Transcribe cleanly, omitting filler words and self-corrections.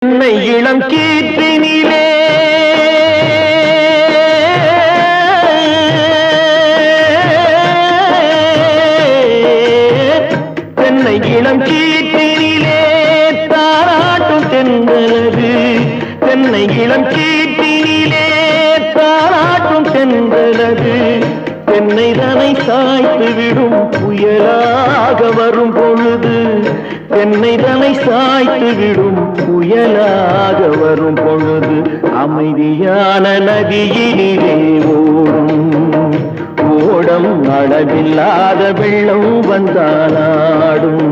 என்னை இளம் கீற்றினிலே என்னை இளம் கீற்றினிலே தாராட்டும் தென்றலது என்னை இளம் கீற்றினிலே தாராட்டும் தென்றலது என்னை தனை சாய்த்து விடும் புயலாக வரும் பொழுது என்னை தனை சாய்த்து விடும் புயலாக வரும் பொழுது அமைதியான நதியினிலே ஓடும் ஓடம் அளவில்லாத வெள்ளம் வந்தாலாடும்